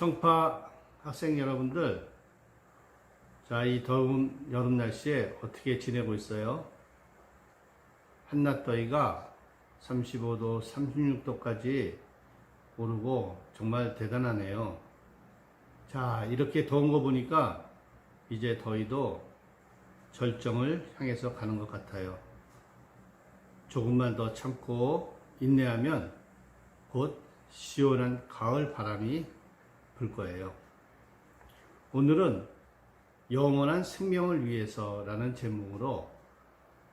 청파 학생 여러분들, 자, 이 더운 여름 날씨에 어떻게 지내고 있어요? 한낮 더위가 35도, 36도까지 오르고 정말 대단하네요. 자, 이렇게 더운 거 보니까 이제 더위도 절정을 향해서 가는 것 같아요. 조금만 더 참고 인내하면 곧 시원한 가을 바람이 불 거예요. 오늘은 영원한 생명을 위해서라는 제목으로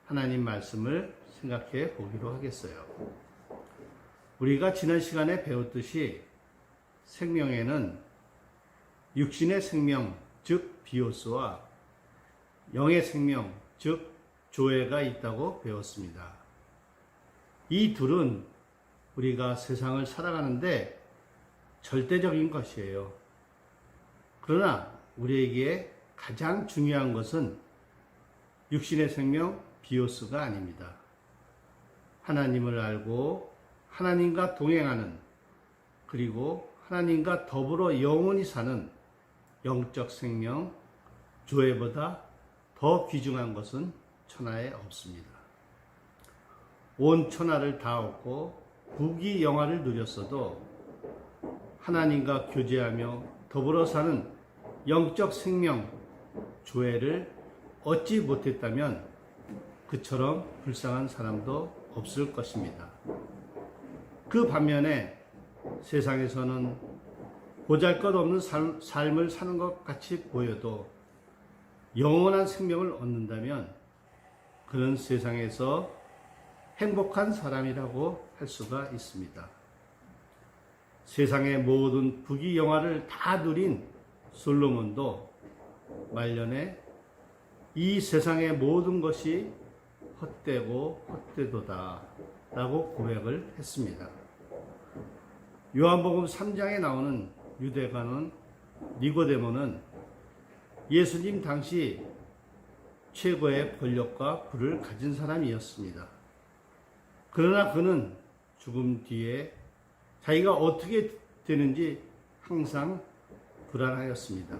하나님 말씀을 생각해 보기로 하겠어요. 우리가 지난 시간에 배웠듯이 생명에는 육신의 생명, 즉 비오스와 영의 생명, 즉 조회가 있다고 배웠습니다. 이 둘은 우리가 세상을 살아가는데 절대적인 것이에요. 그러나 우리에게 가장 중요한 것은 육신의 생명, 비오스가 아닙니다. 하나님을 알고 하나님과 동행하는, 그리고 하나님과 더불어 영원히 사는 영적 생명, 조회보다 더 귀중한 것은 천하에 없습니다. 온 천하를 다 얻고 부귀영화를 누렸어도 하나님과 교제하며 더불어 사는 영적 생명, 조회를 얻지 못했다면 그처럼 불쌍한 사람도 없을 것입니다. 그 반면에 세상에서는 보잘것없는 삶을 사는 것 같이 보여도 영원한 생명을 얻는다면 그는 세상에서 행복한 사람이라고 할 수가 있습니다. 세상의 모든 부귀영화를 다 누린 솔로몬도 말년에 이 세상의 모든 것이 헛되고 헛되도다 라고 고백을 했습니다. 요한복음 3장에 나오는 유대관원 니고데모는 예수님 당시 최고의 권력과 부를 가진 사람이었습니다. 그러나 그는 죽음 뒤에 자기가 어떻게 되는지 항상 불안하였습니다.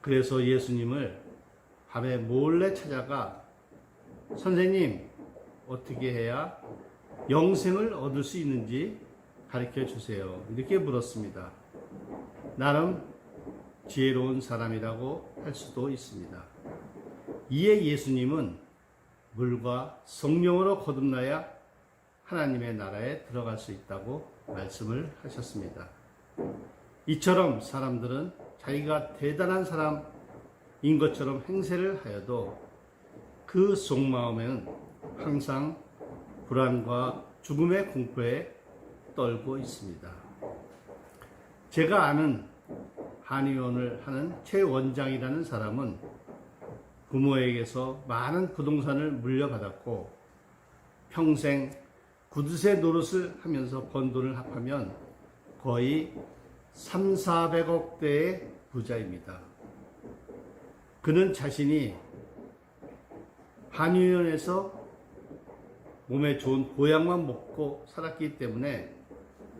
그래서 예수님을 밤에 몰래 찾아가 선생님, 어떻게 해야 영생을 얻을 수 있는지 가르쳐 주세요. 이렇게 물었습니다. 나름 지혜로운 사람이라고 할 수도 있습니다. 이에 예수님은 물과 성령으로 거듭나야 하나님의 나라에 들어갈 수 있다고 말씀을 하셨습니다. 이처럼 사람들은 자기가 대단한 사람인 것처럼 행세를 하여도 그 속마음에는 항상 불안과 죽음의 공포에 떨고 있습니다. 제가 아는 한의원을 하는 최 원장이라는 사람은 부모에게서 많은 부동산을 물려받았고 평생 구두쇠 노릇을 하면서 번 돈을 합하면 거의 300~400억 대의 부자입니다. 그는 자신이 한의원에서 몸에 좋은 보약만 먹고 살았기 때문에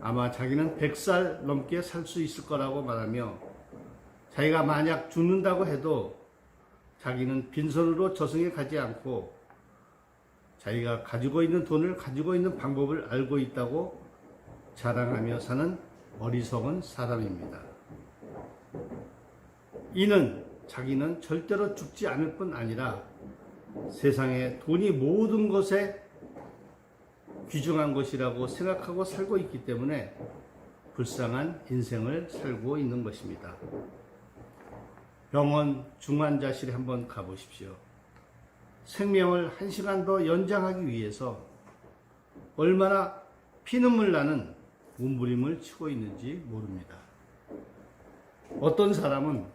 아마 자기는 100살 넘게 살 수 있을 거라고 말하며 자기가 만약 죽는다고 해도 자기는 빈손으로 저승에 가지 않고 자기가 가지고 있는 돈을 가지고 있는 방법을 알고 있다고 자랑하며 사는 어리석은 사람입니다. 이는 자기는 절대로 죽지 않을 뿐 아니라 세상에 돈이 모든 것에 귀중한 것이라고 생각하고 살고 있기 때문에 불쌍한 인생을 살고 있는 것입니다. 병원 중환자실에 한번 가보십시오. 생명을 1시간 더 연장하기 위해서 얼마나 피눈물 나는 몸부림을 치고 있는지 모릅니다. 어떤 사람은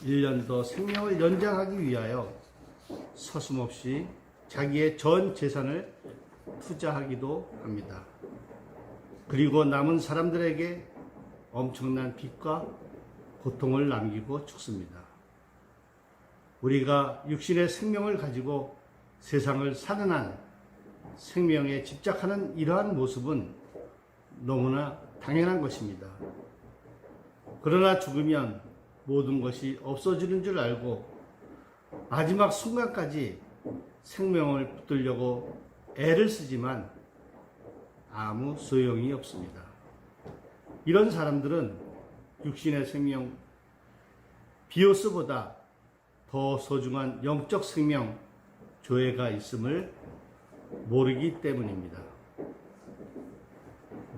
1년 더 생명을 연장하기 위하여 서슴없이 자기의 전 재산을 투자하기도 합니다. 그리고 남은 사람들에게 엄청난 빚과 고통을 남기고 죽습니다. 우리가 육신의 생명을 가지고 세상을 사는 한 생명에 집착하는 이러한 모습은 너무나 당연한 것입니다. 그러나 죽으면 모든 것이 없어지는 줄 알고 마지막 순간까지 생명을 붙들려고 애를 쓰지만 아무 소용이 없습니다. 이런 사람들은 육신의 생명 비오스보다 더 소중한 영적 생명 조회가 있음을 모르기 때문입니다.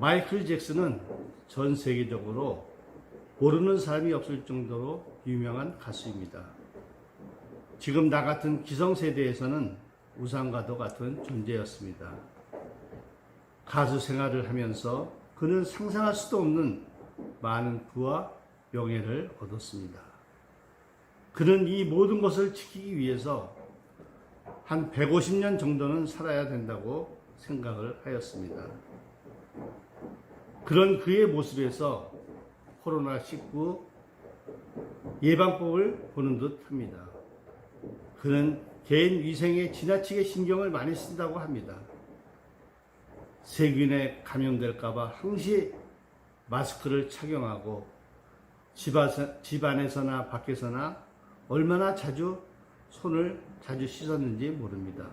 마이클 잭슨은 전 세계적으로 모르는 사람이 없을 정도로 유명한 가수입니다. 지금 나 같은 기성세대에서는 우상과도 같은 존재였습니다. 가수 생활을 하면서 그는 상상할 수도 없는 많은 부와 명예를 얻었습니다. 그는 이 모든 것을 지키기 위해서 한 150년 정도는 살아야 된다고 생각을 하였습니다. 그런 그의 모습에서 코로나19 예방법을 보는 듯 합니다. 그는 개인 위생에 지나치게 신경을 많이 쓴다고 합니다. 세균에 감염될까봐 항시 마스크를 착용하고 집 안에서나 밖에서나 얼마나 손을 자주 씻었는지 모릅니다.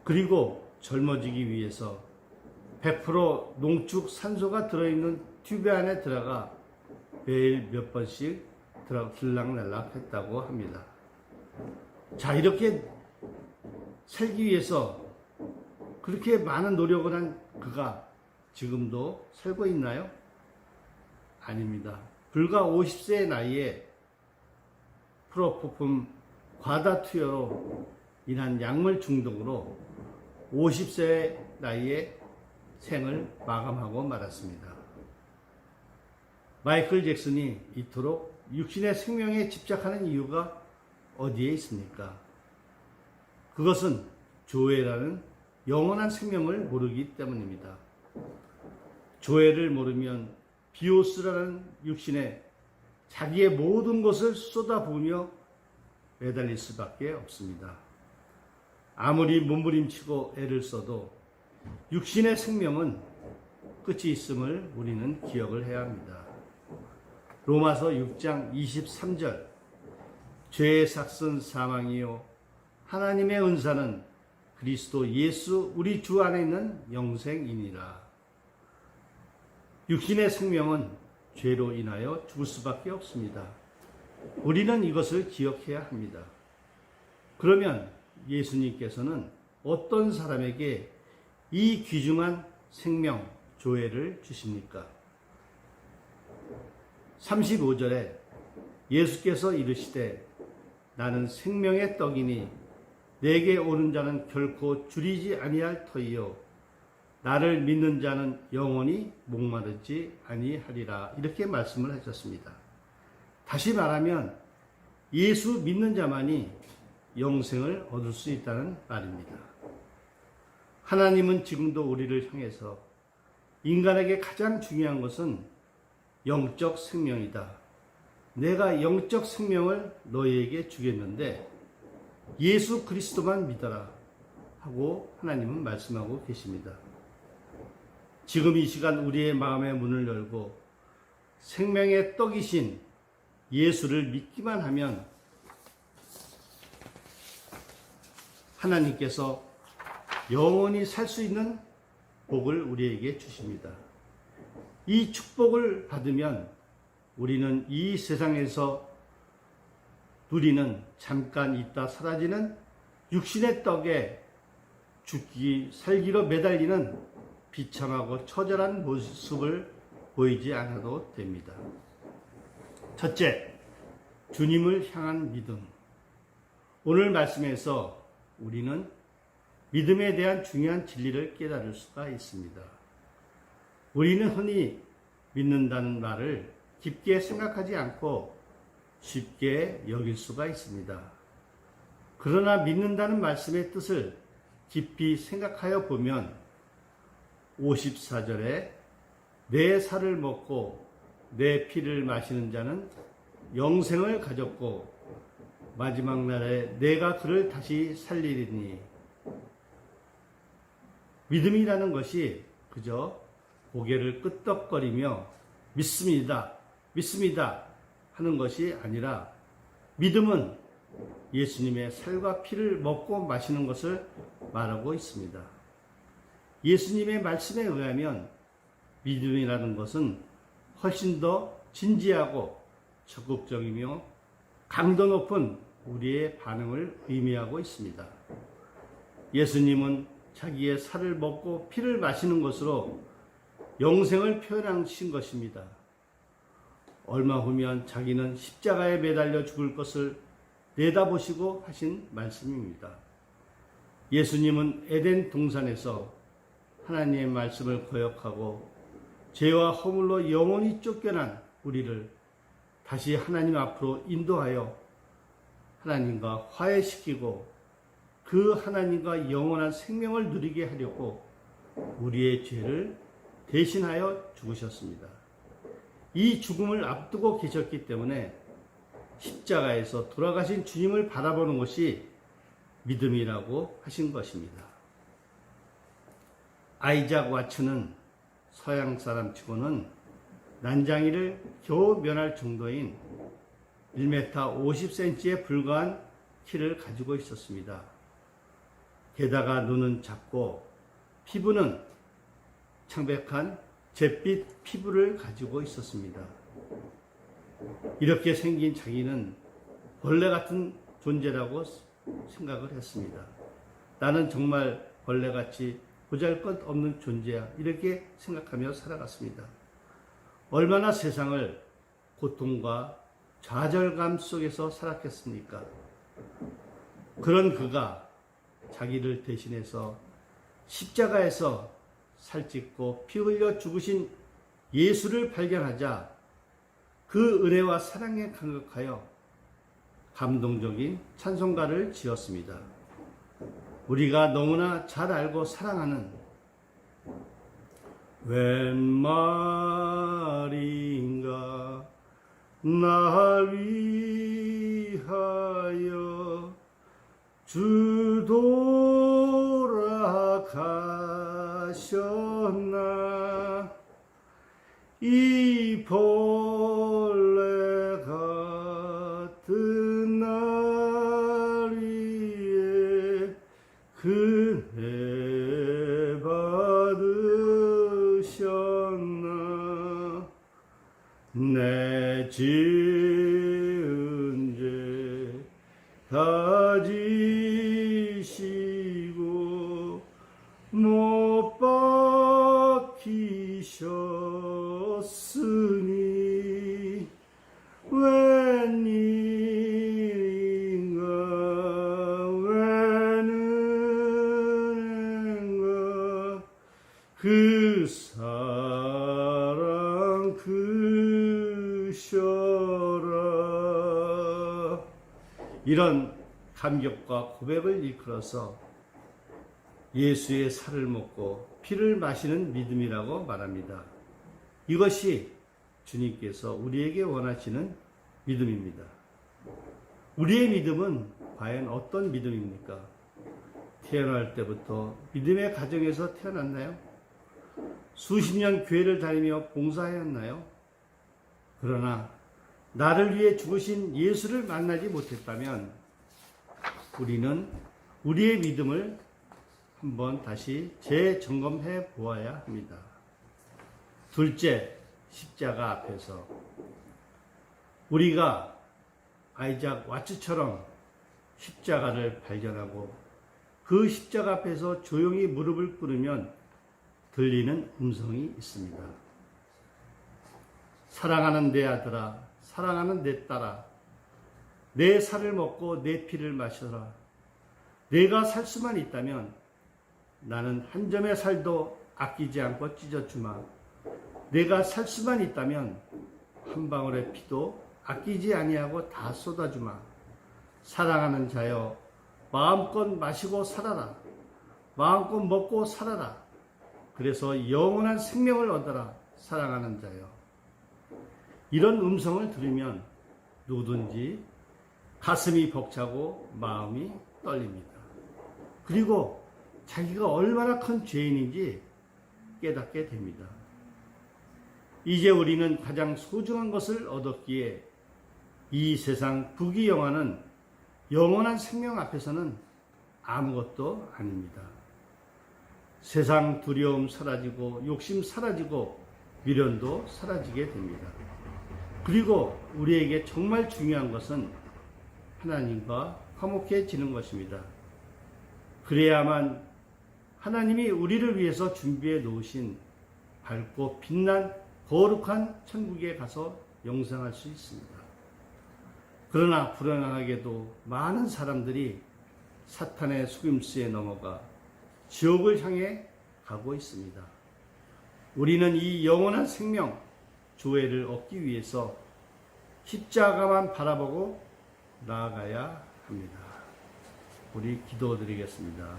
그리고 젊어지기 위해서 100% 농축 산소가 들어있는 튜브 안에 들어가 매일 몇 번씩 들락날락 했다고 합니다. 자, 이렇게 살기 위해서 그렇게 많은 노력을 한 그가 지금도 살고 있나요? 아닙니다. 불과 50세의 나이에 프로포품 과다 투여로 인한 약물 중독으로 50세의 나이에 생을 마감하고 말았습니다. 마이클 잭슨이 이토록 육신의 생명에 집착하는 이유가 어디에 있습니까? 그것은 조회라는 영원한 생명을 모르기 때문입니다. 조회를 모르면 비오스라는 육신에 자기의 모든 것을 쏟아부으며 매달릴 수밖에 없습니다. 아무리 몸부림치고 애를 써도 육신의 생명은 끝이 있음을 우리는 기억을 해야 합니다. 로마서 6장 23절 죄의 삭은 사망이요 하나님의 은사는 그리스도 예수 우리 주 안에 있는 영생이니라. 육신의 생명은 죄로 인하여 죽을 수밖에 없습니다. 우리는 이것을 기억해야 합니다. 그러면 예수님께서는 어떤 사람에게 이 귀중한 생명 조회를 주십니까? 35절에 예수께서 이르시되 나는 생명의 떡이니 내게 오는 자는 결코 줄이지 아니할 터이요 나를 믿는 자는 영원히 목마르지 아니하리라. 이렇게 말씀을 하셨습니다. 다시 말하면 예수 믿는 자만이 영생을 얻을 수 있다는 말입니다. 하나님은 지금도 우리를 향해서 인간에게 가장 중요한 것은 영적 생명이다. 내가 영적 생명을 너희에게 주겠는데 예수 그리스도만 믿어라 하고 하나님은 말씀하고 계십니다. 지금 이 시간 우리의 마음의 문을 열고 생명의 떡이신 예수를 믿기만 하면 하나님께서 영원히 살 수 있는 복을 우리에게 주십니다. 이 축복을 받으면 우리는 이 세상에서 누리는 잠깐 있다 사라지는 육신의 떡에 살기로 매달리는 비참하고 처절한 모습을 보이지 않아도 됩니다. 첫째, 주님을 향한 믿음. 오늘 말씀에서 우리는 믿음에 대한 중요한 진리를 깨달을 수가 있습니다. 우리는 흔히 믿는다는 말을 깊게 생각하지 않고 쉽게 여길 수가 있습니다. 그러나 믿는다는 말씀의 뜻을 깊이 생각하여 보면 54절에 내 살을 먹고 내 피를 마시는 자는 영생을 가졌고 마지막 날에 내가 그를 다시 살리리니. 믿음이라는 것이 그저 고개를 끄덕거리며 믿습니다 믿습니다 하는 것이 아니라 믿음은 예수님의 살과 피를 먹고 마시는 것을 말하고 있습니다. 예수님의 말씀에 의하면 믿음이라는 것은 훨씬 더 진지하고 적극적이며 강도 높은 우리의 반응을 의미하고 있습니다. 예수님은 자기의 살을 먹고 피를 마시는 것으로 영생을 표현하신 것입니다. 얼마 후면 자기는 십자가에 매달려 죽을 것을 내다보시고 하신 말씀입니다. 예수님은 에덴 동산에서 하나님의 말씀을 거역하고 죄와 허물로 영원히 쫓겨난 우리를 다시 하나님 앞으로 인도하여 하나님과 화해시키고 그 하나님과 영원한 생명을 누리게 하려고 우리의 죄를 대신하여 죽으셨습니다. 이 죽음을 앞두고 계셨기 때문에 십자가에서 돌아가신 주님을 바라보는 것이 믿음이라고 하신 것입니다. 아이작 와츠는 서양 사람 치고는 난장이를 겨우 면할 정도인 1m 50cm에 불과한 키를 가지고 있었습니다. 게다가 눈은 작고 피부는 창백한 잿빛 피부를 가지고 있었습니다. 이렇게 생긴 자기는 벌레 같은 존재라고 생각을 했습니다. 나는 정말 벌레같이 보잘것없는 존재야, 이렇게 생각하며 살아갔습니다. 얼마나 세상을 고통과 좌절감 속에서 살았겠습니까? 그런 그가 자기를 대신해서 십자가에서 살찢고 피 흘려 죽으신 예수를 발견하자 그 은혜와 사랑에 감격하여 감동적인 찬송가를 지었습니다. 우리가 너무나 잘 알고 사랑하는 웬 말인가 날 위하여 주 돌아가셨나 이 벌레 같은 날 위에 그네 받으셨나 내 지은 죄 다 지시고 못 박히셨으니 웬일인가 웬은가 그 사랑 크셔라. 이런 감격과 고백을 일컬어서 예수의 살을 먹고 피를 마시는 믿음이라고 말합니다. 이것이 주님께서 우리에게 원하시는 믿음입니다. 우리의 믿음은 과연 어떤 믿음입니까? 태어날 때부터 믿음의 가정에서 태어났나요? 수십 년 교회를 다니며 봉사하였나요? 그러나 나를 위해 죽으신 예수를 만나지 못했다면 우리는 우리의 믿음을 한번 다시 재점검해 보아야 합니다. 둘째, 십자가 앞에서 우리가 아이작 와츠처럼 십자가를 발견하고 그 십자가 앞에서 조용히 무릎을 꿇으면 들리는 음성이 있습니다. 사랑하는 내 아들아, 사랑하는 내 딸아, 내 살을 먹고 내 피를 마셔라. 내가 살 수만 있다면 나는 한 점의 살도 아끼지 않고 찢어주마. 내가 살 수만 있다면 한 방울의 피도 아끼지 아니하고 다 쏟아주마. 사랑하는 자여, 마음껏 마시고 살아라. 마음껏 먹고 살아라. 그래서 영원한 생명을 얻어라. 사랑하는 자여. 이런 음성을 들으면 누구든지 가슴이 벅차고 마음이 떨립니다. 그리고 자기가 얼마나 큰 죄인인지 깨닫게 됩니다. 이제 우리는 가장 소중한 것을 얻었기에 이 세상 부귀영화는 영원한 생명 앞에서는 아무것도 아닙니다. 세상 두려움 사라지고 욕심 사라지고 미련도 사라지게 됩니다. 그리고 우리에게 정말 중요한 것은 하나님과 화목해지는 것입니다. 그래야만 하나님이 우리를 위해서 준비해 놓으신 밝고 빛난 거룩한 천국에 가서 영생할 수 있습니다. 그러나 불행하게도 많은 사람들이 사탄의 속임수에 넘어가 지옥을 향해 가고 있습니다. 우리는 이 영원한 생명, 조회를 얻기 위해서 십자가만 바라보고 나아가야 합니다. 우리 기도드리겠습니다.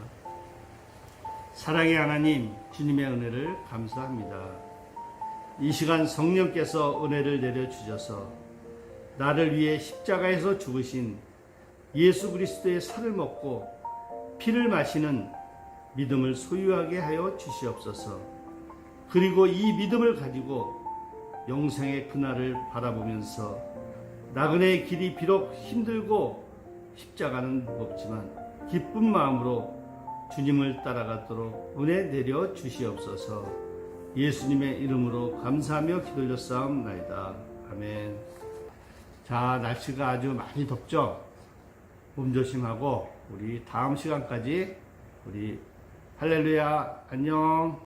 사랑의 하나님, 주님의 은혜를 감사합니다. 이 시간 성령께서 은혜를 내려주셔서 나를 위해 십자가에서 죽으신 예수 그리스도의 살을 먹고 피를 마시는 믿음을 소유하게 하여 주시옵소서. 그리고 이 믿음을 가지고 영생의 그날을 바라보면서 나그네의 길이 비록 힘들고 십자가는 무겁지만 기쁜 마음으로 주님을 따라가도록 은혜 내려 주시옵소서. 예수님의 이름으로 감사하며 기도드렸사옵나이다. 아멘. 자, 날씨가 아주 많이 덥죠? 몸조심하고 우리 다음 시간까지 우리 할렐루야 안녕.